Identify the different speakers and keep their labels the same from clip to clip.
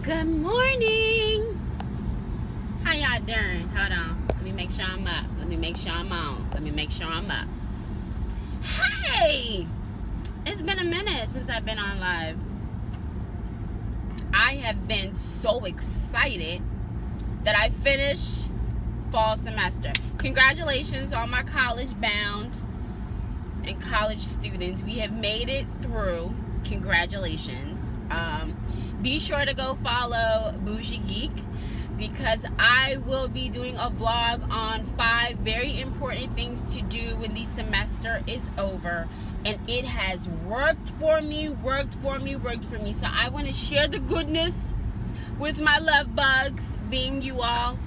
Speaker 1: Good morning. How y'all doing? Hold on. Let me make sure I'm up. Let me make sure I'm on. Let me make sure I'm up. Hey! It's been a minute since I've been on live. I have been so excited that I finished fall semester. Congratulations on my college bound and college students. We have made it through. Congratulations. Be sure to go follow Bougie Geek because I will be doing a vlog on 5 very important things to do when the semester is over. And it has worked for me. So I want to share the goodness with my love bugs, being you all.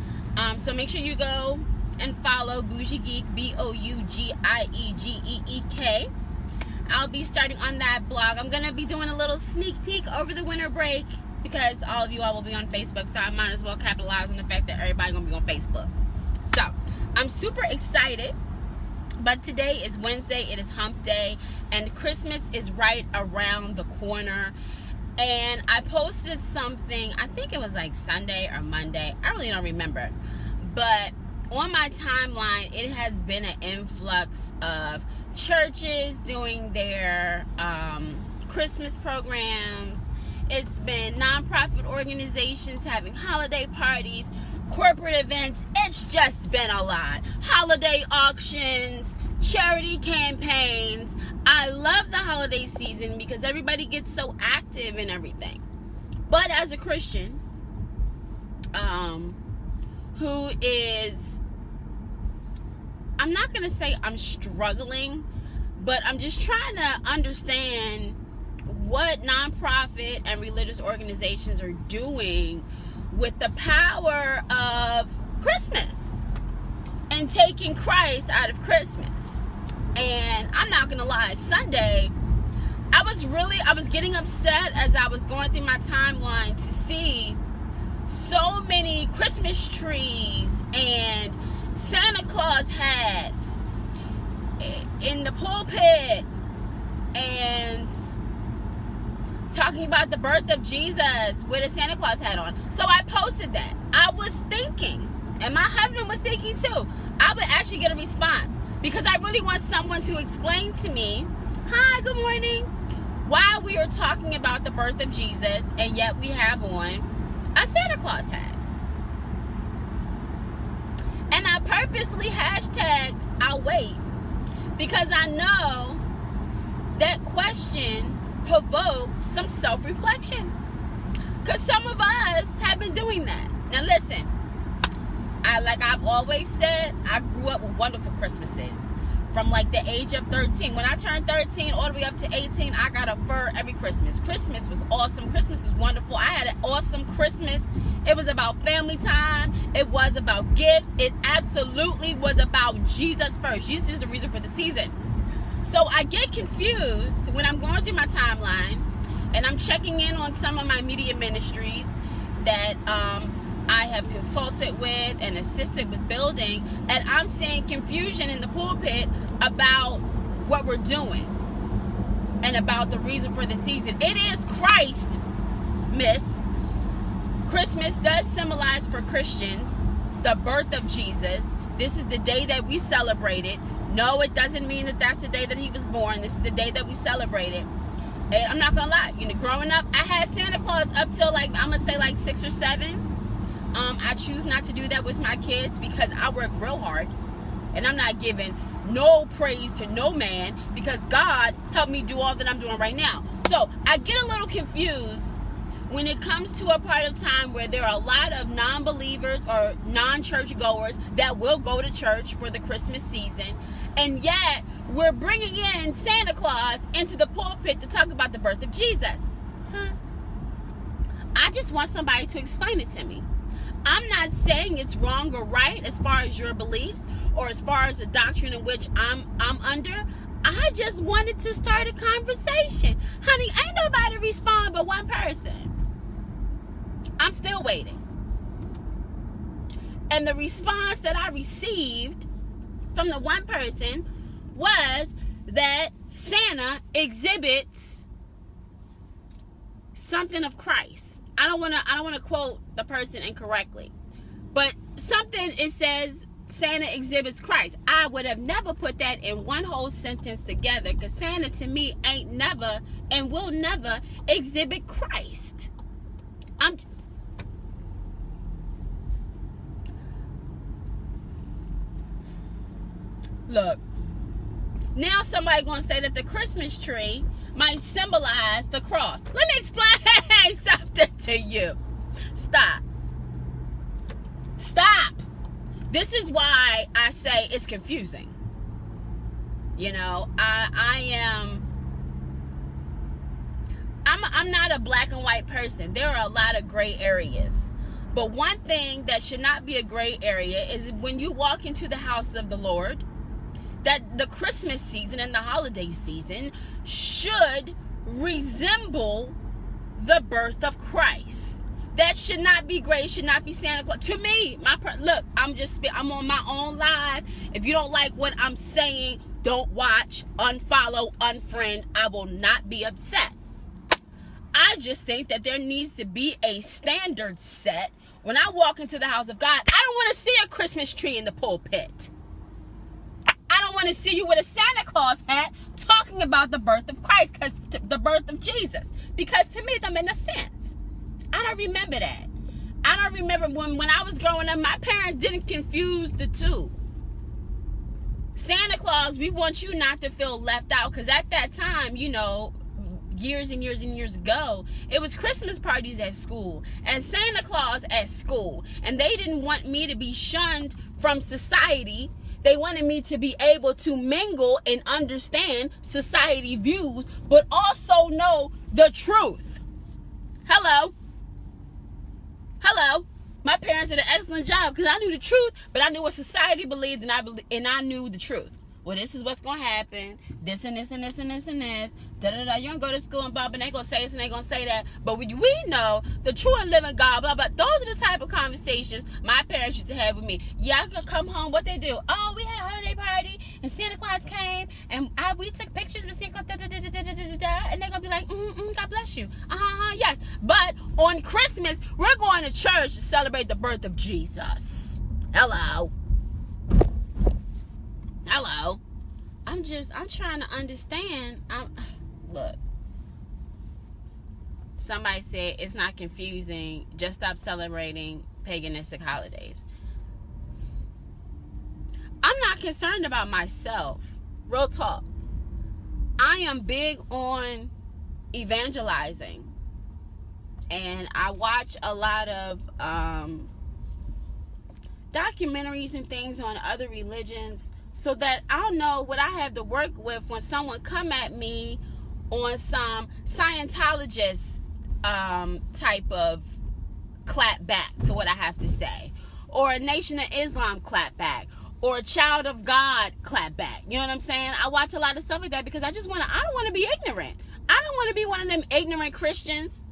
Speaker 1: So make sure you go and follow Bougie Geek, BOUGIEGEEK. I'll be starting on that blog. I'm going to be doing a little sneak peek over the winter break because all of you all will be on Facebook, so I might as well capitalize on the fact that everybody's going to be on Facebook. So, I'm super excited, but today is Wednesday. It is hump day, and Christmas is right around the corner. And I posted something, I think it was like Sunday or Monday. I really don't remember. But on my timeline, it has been an influx of churches doing their Christmas programs. It's been nonprofit organizations having holiday parties, corporate events. It's just been a lot. Holiday auctions, charity campaigns. I love the holiday season because everybody gets so active and everything. But as a Christian, who is, I'm not going to say I'm struggling, but I'm just trying to understand what nonprofit and religious organizations are doing with the power of Christmas and taking Christ out of Christmas. And I'm not going to lie, Sunday, I was getting upset as I was going through my timeline to see so many Christmas trees and Santa Claus hats in the pulpit and talking about the birth of Jesus with a Santa Claus hat on. So I posted that. I was thinking, and my husband was thinking too, I would actually get a response because I really want someone to explain to me, hi, good morning, why we are talking about the birth of Jesus and yet we have on a Santa Claus hat. And I purposely hashtagged, I'll wait, because I know that question provoked some self-reflection. Because some of us have been doing that. Now listen, like I've always said, I grew up with wonderful Christmases. From like the age of 13. When I turned 13 all the way up to 18, I got a fur every Christmas. Christmas was awesome. Christmas was wonderful. I had an awesome Christmas. It was about family time. It was about gifts. It absolutely was about Jesus first. Jesus is the reason for the season. So I get confused when I'm going through my timeline and I'm checking in on some of my media ministries that I have consulted with and assisted with building, and I'm seeing confusion in the pulpit about what we're doing and about the reason for the season. It is Christ, miss. Christmas does symbolize for Christians the birth of Jesus. This is the day that we celebrate it. No, it doesn't mean that that's the day that he was born. This is the day that we celebrate it. And I'm not gonna lie, growing up, I had Santa Claus up till I'm gonna say 6 or 7. I choose not to do that with my kids because I work real hard and I'm not giving no praise to no man because God helped me do all that I'm doing right now. So I get a little confused when it comes to a part of time where there are a lot of non-believers or non-church goers that will go to church for the Christmas season, and yet we're bringing in Santa Claus into the pulpit to talk about the birth of Jesus. I just want somebody to explain it to me. I'm not saying it's wrong or right as far as your beliefs or as far as the doctrine in which I'm under. I just wanted to start a conversation. Honey, ain't nobody respond but one person. I'm still waiting. And the response that I received from the one person was that Santa exhibits something of Christ. I don't want to quote the person incorrectly, but something, it says Santa exhibits Christ. I would have never put that in one whole sentence together, because Santa to me ain't never and will never exhibit Christ. Look, now somebody gonna say that the Christmas tree might symbolize the cross. Let me explain something to you. Stop. This is why I say it's confusing. You know, I'm not a black and white person. There are a lot of gray areas. But one thing that should not be a gray area is when you walk into the house of the Lord, that the Christmas season and the holiday season should resemble the birth of Christ. That should not be gray. It should not be Santa Claus. To me, look, I'm on my own live. If you don't like what I'm saying, don't watch, unfollow, unfriend. I will not be upset. I just think that there needs to be a standard set. When I walk into the house of God, I don't want to see a Christmas tree in the pulpit. I don't want to see you with a Santa Claus hat talking about the birth of Christ, the birth of Jesus. Because to me, it don't make no sense. I don't remember that. I don't remember when I was growing up, my parents didn't confuse the two. Santa Claus, we want you not to feel left out, because at that time, you know, years and years and years ago, it was Christmas parties at school and Santa Claus at school, and they didn't want me to be shunned from society. They wanted me to be able to mingle and understand society views, but also know the truth. Hello. My parents did an excellent job, because I knew the truth, but I knew what society believed, and I knew the truth. Well, this is what's gonna happen. This and this and this and this and this. Da-da-da. You don't go to school and blah, but they gonna say this and they gonna say that. But we know the true and living God, blah, blah. Those are the type of conversations my parents used to have with me. Yeah, I could come home. What they do? Oh, we had a holiday party and Santa Claus came and we took pictures with Santa Claus. And they're gonna be like, God bless you. Yes. But on Christmas, we're going to church to celebrate the birth of Jesus. Hello. I'm trying to understand. Look, somebody said it's not confusing. Just stop celebrating paganistic holidays. I'm not concerned about myself. Real talk. I am big on evangelizing. And I watch a lot of documentaries and things on other religions, so that I'll know what I have to work with when someone come at me on some Scientologist type of clap back to what I have to say, or a Nation of Islam clap back, or a Child of God clap back. You know what I'm saying? I watch a lot of stuff like that because I don't want to be ignorant. I don't want to be one of them ignorant Christians.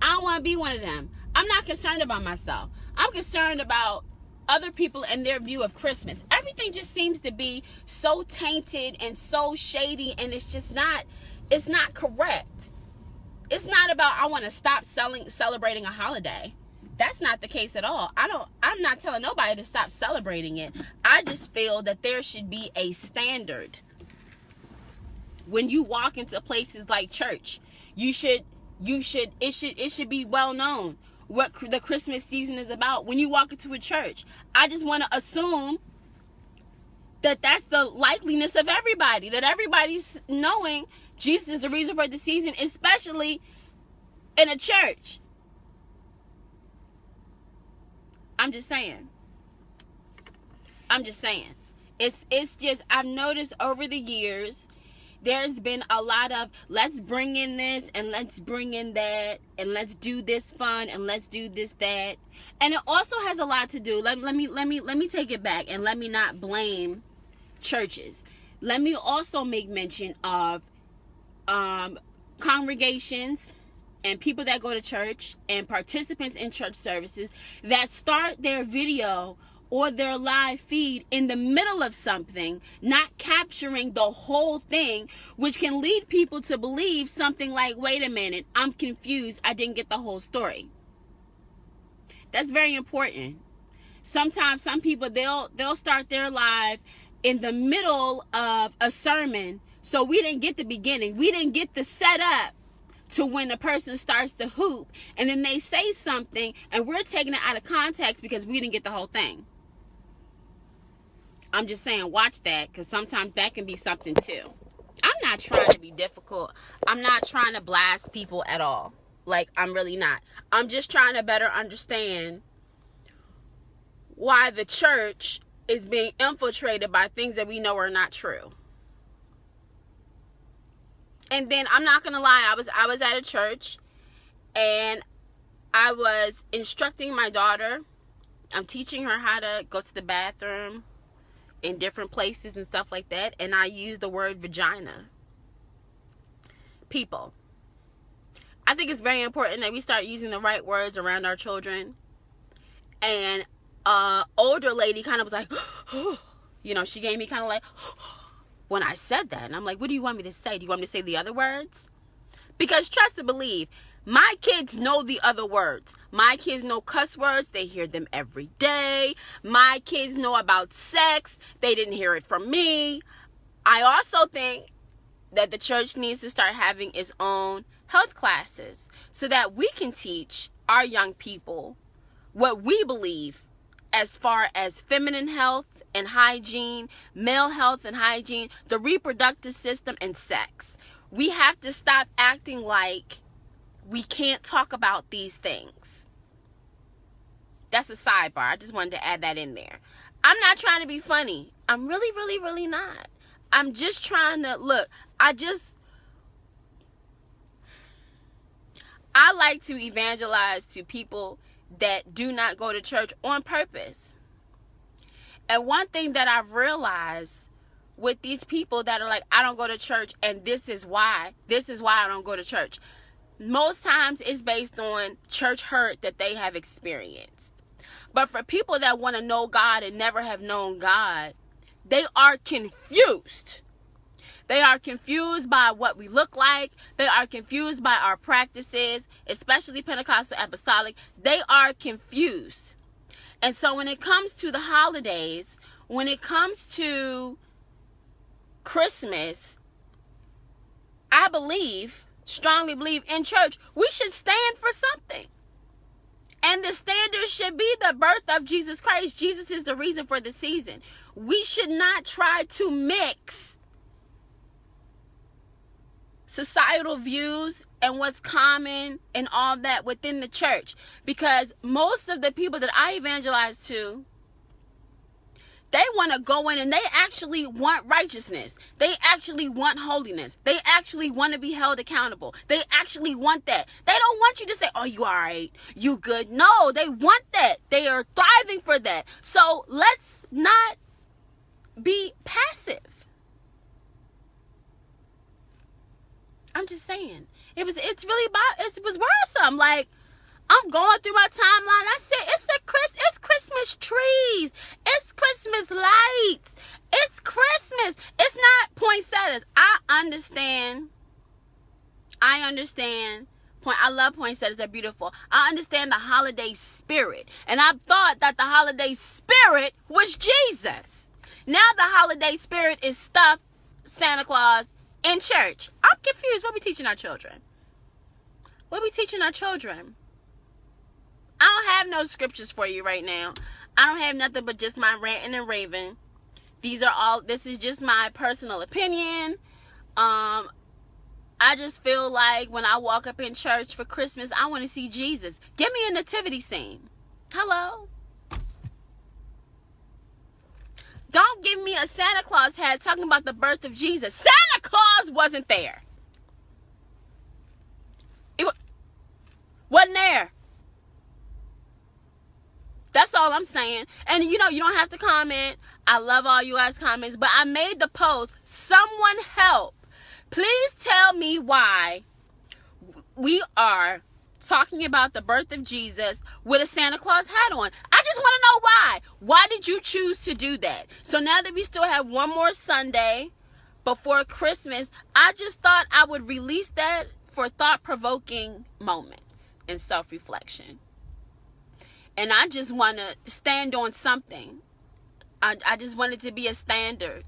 Speaker 1: I don't want to be one of them. I'm not concerned about myself. I'm concerned about other people and their view of Christmas. Everything just seems to be so tainted and so shady, and it's not correct. It's not about I want to stop celebrating a holiday. That's not the case at all. I'm not telling nobody to stop celebrating it. I just feel that there should be a standard. When you walk into places like church, it should be well known what the Christmas season is about. When you walk into a church, I just want to assume that that's the likeliness of everybody, that everybody's knowing Jesus is the reason for the season, especially in a church. I'm just saying. It's just, I've noticed over the years, there's been a lot of let's bring in this and let's bring in that and let's do this fun and let's do this that, and it also has a lot to do. Let me take it back and let me not blame churches. Let me also make mention of congregations and people that go to church and participants in church services that start their video or their live feed in the middle of something, not capturing the whole thing, which can lead people to believe something like, wait a minute, I'm confused, I didn't get the whole story. That's very important. Sometimes some people, they'll start their live in the middle of a sermon. So we didn't get the beginning. We didn't get the setup to when the person starts to hoop. And then they say something and we're taking it out of context because we didn't get the whole thing. I'm just saying, watch that, because sometimes that can be something too. I'm not trying to be difficult. I'm not trying to blast people at all. Like, I'm really not. I'm just trying to better understand why the church is being infiltrated by things that we know are not true. And then I'm not gonna lie, I was at a church and I was instructing my daughter. I'm teaching her how to go to the bathroom in different places and stuff like that, and I use the word vagina. People, I think it's very important that we start using the right words around our children. And older lady kind of was like, you know, she gave me kind of like, when I said that, and I'm like, what do you want me to say? Do you want me to say the other words? Because trust and believe, my kids know the other words. My kids know cuss words. They hear them every day. My kids know about sex. They didn't hear it from me. I also think that the church needs to start having its own health classes so that we can teach our young people what we believe as far as feminine health and hygiene, male health and hygiene, the reproductive system, and sex. We have to stop acting like we can't talk about these things. That's a sidebar. I just wanted to add that in there. I'm not trying to be funny. I'm really, really, really not. I'm just trying to, look, I like to evangelize to people that do not go to church on purpose. And one thing that I've realized with these people that are like, I don't go to church and this is why I don't go to church. Most times it's based on church hurt that they have experienced. But for people that want to know God and never have known God, they are confused. They are confused by what we look like. They are confused by our practices, especially Pentecostal Apostolic. They are confused. And so when it comes to the holidays, when it comes to Christmas, I strongly believe in church, we should stand for something. And the standard should be the birth of Jesus Christ. Jesus is the reason for the season. We should not try to mix societal views and what's common and all that within the church, because most of the people that I evangelize to, they want to go in and they actually want righteousness. They actually want holiness. They actually want to be held accountable. They actually want that. They don't want you to say, oh, you all right, you good. No, they want that. They are thriving for that. So let's not be passive. I'm just saying. It was worrisome. Like, I'm going through my timeline. I said, it's Christmas trees. It's Christmas lights. It's Christmas. It's not poinsettias. I understand. I love poinsettias. They're beautiful. I understand the holiday spirit. And I thought that the holiday spirit was Jesus. Now the holiday spirit is stuffed Santa Claus in church. I'm confused. What are we teaching our children? I don't have no scriptures for you right now. I don't have nothing but just my ranting and raving. This is just my personal opinion. I just feel like when I walk up in church for Christmas, I want to see Jesus. Give me a nativity scene. Hello? Don't give me a Santa Claus hat talking about the birth of Jesus. Santa Claus wasn't there. It wasn't there. That's all I'm saying. And you don't have to comment. I love all you guys' comments. But I made the post. Someone help. Please tell me why we are talking about the birth of Jesus with a Santa Claus hat on. I just want to know why. Why did you choose to do that? So now that we still have one more Sunday before Christmas, I just thought I would release that for thought-provoking moments and self-reflection. And I just want to stand on something. I just want it to be a standard.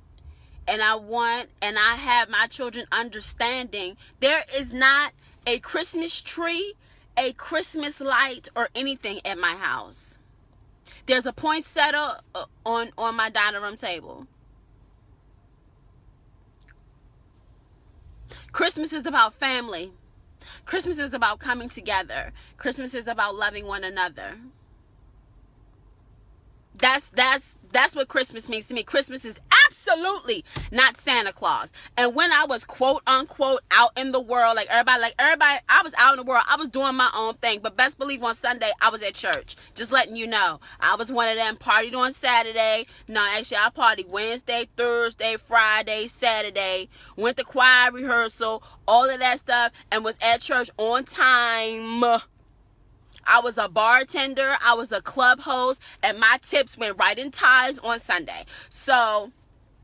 Speaker 1: And I have my children understanding there is not a Christmas tree, a Christmas light, or anything at my house. There's a poinsettia on my dining room table. Christmas is about family. Christmas is about coming together. Christmas is about loving one another. That's what Christmas means to me. Christmas is absolutely not Santa Claus. And when I was quote unquote out in the world, like everybody, I was out in the world. I was doing my own thing. But best believe on Sunday, I was at church. Just letting you know. I was one of them, partied on Saturday. No, actually, I partied Wednesday, Thursday, Friday, Saturday. Went to choir rehearsal, all of that stuff, and was at church on time. I was a bartender, I was a club host, and my tips went right in ties on Sunday. So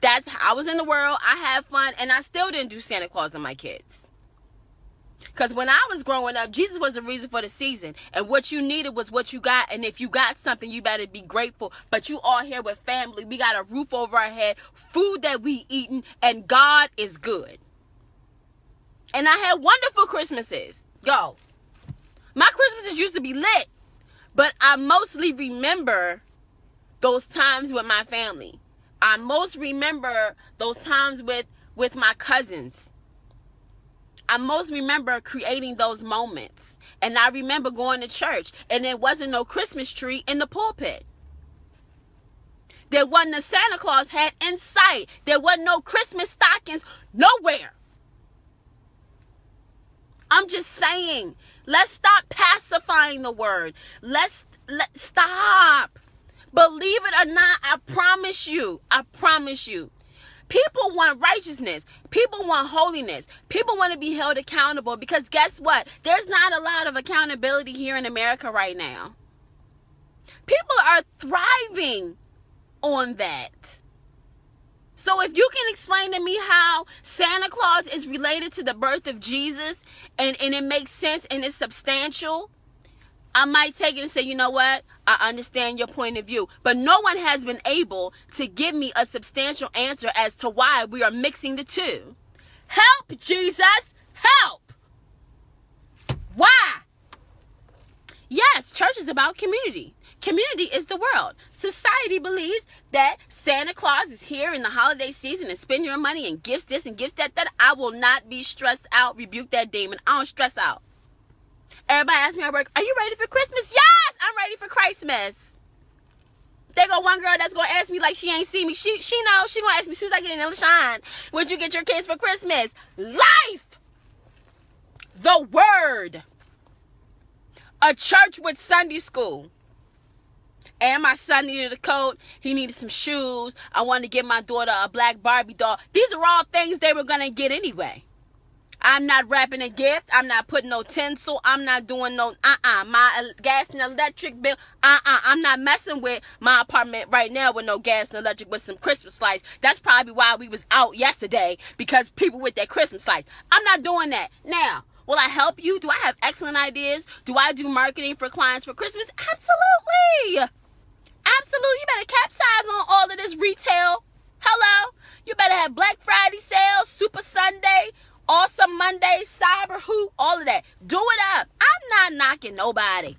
Speaker 1: that's how I was in the world. I had fun, and I still didn't do Santa Claus on my kids. Because when I was growing up, Jesus was the reason for the season. And what you needed was what you got. And if you got something, you better be grateful. But you all here with family. We got a roof over our head, food that we eating, and God is good. And I had wonderful Christmases. Go. My Christmases used to be lit, but I mostly remember those times with my family. I most remember those times with my cousins. I most remember creating those moments. And I remember going to church, and there wasn't no Christmas tree in the pulpit. There wasn't a Santa Claus hat in sight. There wasn't no Christmas stockings nowhere. I'm just saying, let's stop pacifying the word. Let's stop. Believe it or not, I promise you, people want righteousness. People want holiness. People want to be held accountable, because guess what? There's not a lot of accountability here in America right now. People are thriving on that. So if you can explain to me how Santa Claus is related to the birth of Jesus, and it makes sense and it's substantial, I might take it and say, you know what? I understand your point of view. But no one has been able to give me a substantial answer as to why we are mixing the two. Help, Jesus! Help! Why? Yes, church is about community. Community is the world. Society believes that Santa Claus is here in the holiday season and spend your money and gifts this and gifts that. I will not be stressed out. Rebuke that demon. I don't stress out. Everybody asks me at work, are you ready for Christmas? Yes, I'm ready for Christmas. There go one girl that's going to ask me like she ain't see me. She knows. She going to ask me as soon as I get in the shine, what'd you get your kids for Christmas? Life. The word. A church with Sunday school. And my son needed a coat. He needed some shoes. I wanted to get my daughter a black Barbie doll. These are all things they were going to get anyway. I'm not wrapping a gift. I'm not putting no tinsel. I'm not doing no, my gas and electric bill. I'm not messing with my apartment right now with no gas and electric with some Christmas lights. That's probably why we was out yesterday, because people with their Christmas lights. I'm not doing that. Now, will I help you? Do I have excellent ideas? Do I do marketing for clients for Christmas? Absolutely. Absolutely. You better capsize on all of this retail. Hello. You better have Black Friday sales, Super Sunday, Awesome Monday, Cyber Hoop, all of that. Do it up. I'm not knocking nobody.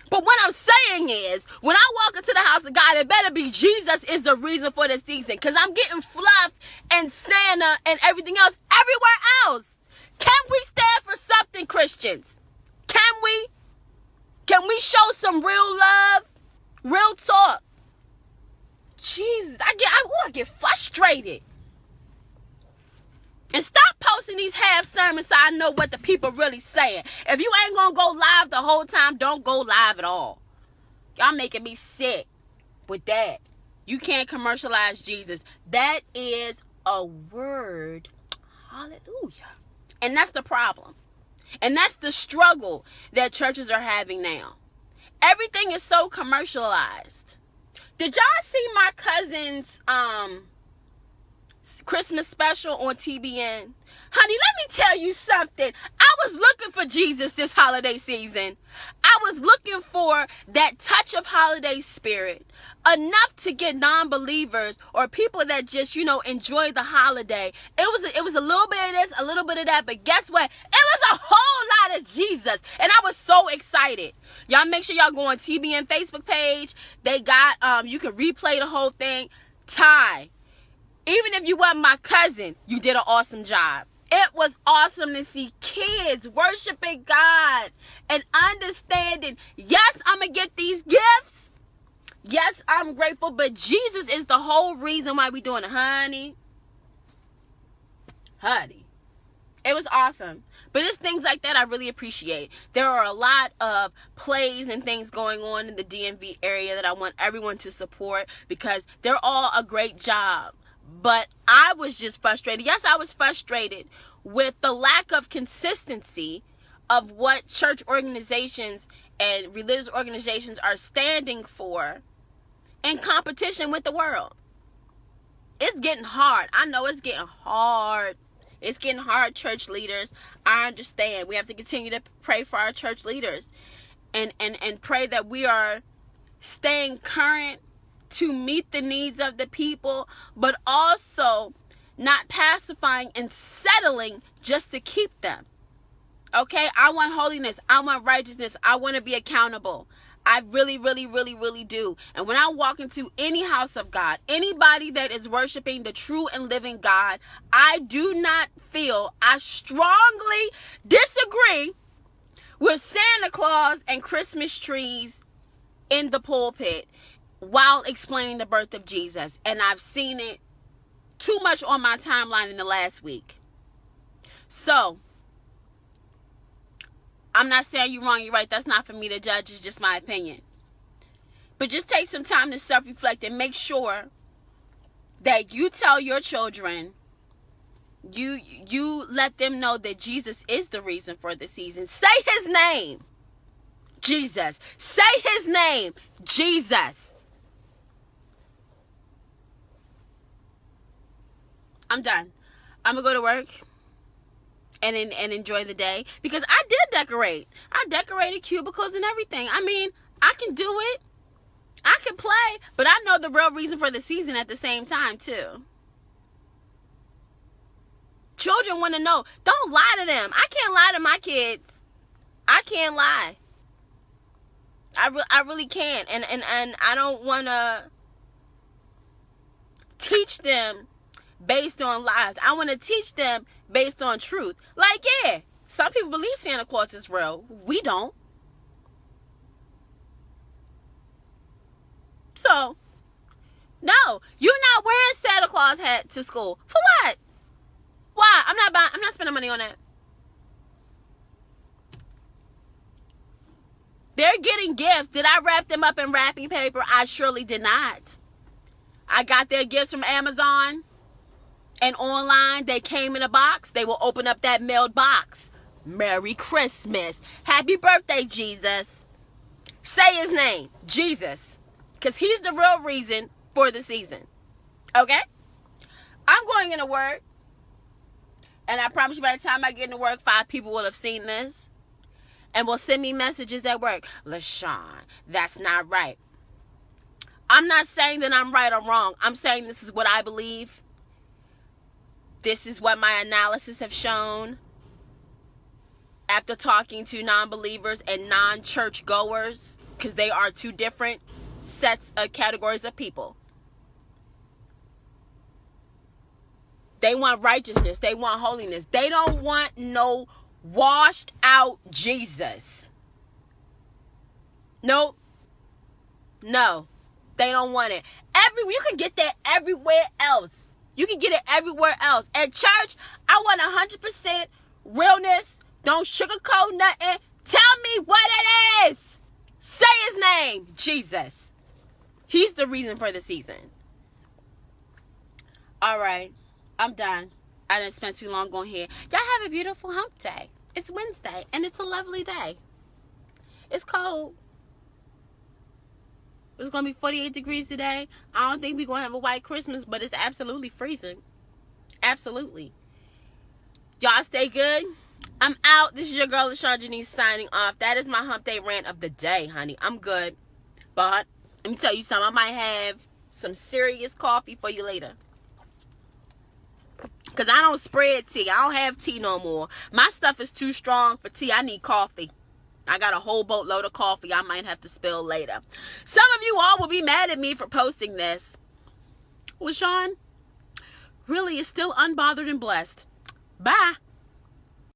Speaker 1: But what I'm saying is, when I walk into the house of God, it better be Jesus is the reason for the season. Because I'm getting fluff and Santa and everything else everywhere else. Can we stand for something, Christians? Can we? Can we show some real love? Real talk. Jesus, I get frustrated. And stop posting these half sermons so I know what the people really saying. If you ain't gonna go live the whole time, don't go live at all. Y'all making me sick with that. You can't commercialize Jesus. That is a word. Hallelujah. And that's the problem. And that's the struggle that churches are having now. Everything is so commercialized. Did y'all see my cousin's Christmas special on TBN? Honey, let me tell you something. I was looking looking for Jesus this holiday season. I was looking for that touch of holiday spirit, enough to get non-believers or people that just, enjoy the holiday. It was a little bit of this, a little bit of that, but guess what? It was a whole lot of Jesus, and I was so excited. Y'all make sure y'all go on TBN Facebook page. They got, you can replay the whole thing. Ty, even if you weren't my cousin, you did an awesome job. It was awesome to see kids worshiping God and understanding, yes, I'm going to get these gifts. Yes, I'm grateful, but Jesus is the whole reason why we doing it, honey. It was awesome. But it's things like that I really appreciate. There are a lot of plays and things going on in the DMV area that I want everyone to support because they're all a great job. But I was just frustrated. Yes, I was frustrated with the lack of consistency of what church organizations and religious organizations are standing for in competition with the world. It's getting hard. I know it's getting hard. It's getting hard, church leaders. I understand. We have to continue to pray for our church leaders and pray that we are staying current to meet the needs of the people, but also not pacifying and settling just to keep them. Okay? I want holiness. I want righteousness. I want to be accountable. I really, really, really, really do. And when I walk into any house of God, anybody that is worshiping the true and living God, I do not feel, I strongly disagree with Santa Claus and Christmas trees in the pulpit while explaining the birth of Jesus. And I've seen it too much on my timeline in the last week. So, I'm not saying you're wrong, you're right. That's not for me to judge. It's just my opinion. But just take some time to self-reflect and make sure that you tell your children, you let them know that Jesus is the reason for the season. Say his name, Jesus. Say his name, Jesus. I'm done. I'm going to go to work and enjoy the day. Because I did decorate. I decorated cubicles and everything. I mean, I can do it. I can play. But I know the real reason for the season at the same time, too. Children want to know. Don't lie to them. I can't lie to my kids. I can't lie. I really can't. And I don't want to teach them based on lies. I want to teach them based on truth. Like, yeah, some people believe Santa Claus is real. We don't. So, no, you're not wearing Santa Claus hat to school. For what? Why? I'm not spending money on that. They're getting gifts. Did I wrap them up in wrapping paper? I surely did not. I got their gifts from Amazon and online. They came in a box. They will open up that mailed box. Merry Christmas. Happy birthday, Jesus. Say his name, Jesus. Because he's the real reason for the season. Okay? I'm going into work. And I promise you by the time I get into work, 5 people will have seen this. And will send me messages at work. LaShawn, that's not right. I'm not saying that I'm right or wrong. I'm saying this is what I believe. This is what my analysis have shown. After talking to non-believers and non-church goers. Because they are 2 different sets of categories of people. They want righteousness. They want holiness. They don't want no washed out Jesus. Nope. No. They don't want it. You can get that everywhere else. You can get it everywhere else. At church, I want 100% realness. Don't sugarcoat nothing. Tell me what it is. Say his name, Jesus. He's the reason for the season. All right. I'm done. I didn't spend too long on here. Y'all have a beautiful hump day. It's Wednesday, and it's a lovely day. It's cold. It's going to be 48 degrees today. I don't think we're going to have a white Christmas, but it's absolutely freezing. Absolutely. Y'all stay good. I'm out. This is your girl, LaShawn Janice, signing off. That is my hump day rant of the day, honey. I'm good. But let me tell you something. I might have some serious coffee for you later. Because I don't spread tea. I don't have tea no more. My stuff is too strong for tea. I need coffee. I got a whole boatload of coffee I might have to spill later. Some of you all will be mad at me for posting this. LaShawn really is still unbothered and blessed. Bye.